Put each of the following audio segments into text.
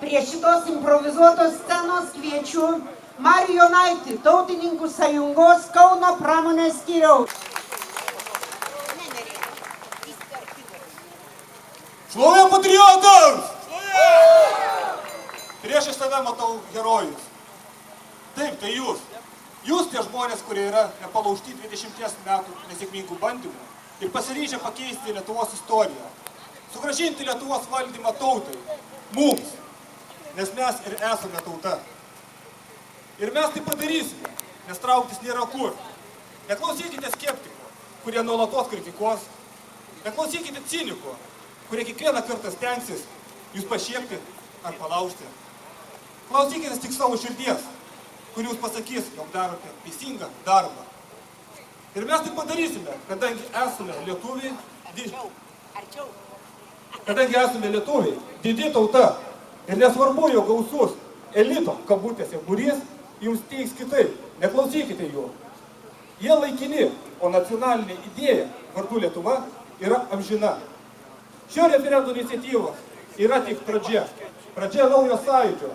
Prie šitos improvizuotos scenos kviečiu Marių Jonaitį, Tautininkų sąjungos Kauno pramonės skyriaus. Šlovė patriotams! Priešais save matau herojus. Taip, tai jūs. Jūs tie žmonės, kurie yra nepalaužti 20 metų nesėkmingų bandymų ir pasiryžę pakeisti Lietuvos istoriją. Sugrąžinti Lietuvos valdymą tautai, mums, nes mes ir esame tauta. Ir mes tai padarysime, nes trauktis nėra kur. Neklausykite skeptikų, kurie nuolatos kritikuos. Neklausykite cinikų, kurie kiekvieną kartą stengsis jūs pašiepti ar palaužti. Klausykite tik savo širdies, kur jūs pasakys, jog darote teisingą darbą. Ir mes tai padarysime, kadangi esame lietuviai, didi tauta. Ir nesvarbu, jog gausus elito kabutėse būrys jums teiks kitaip. Neklausykite jų. Jie laikini, o nacionalinė idėja vardu Lietuva yra amžina. Šio referendumo iniciatyvos yra tik pradžia. Pradžia naujo sąjūdžio,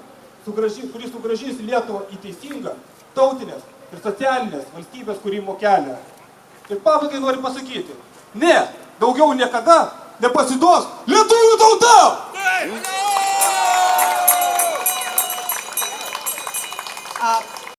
kuris sugrąžins Lietuvą į teisingą, tautinės ir socialinės valstybės kūrimo kelią. Ir pabaigai noriu pasakyti, ne, daugiau niekada nepasiduos lietuvių tauta!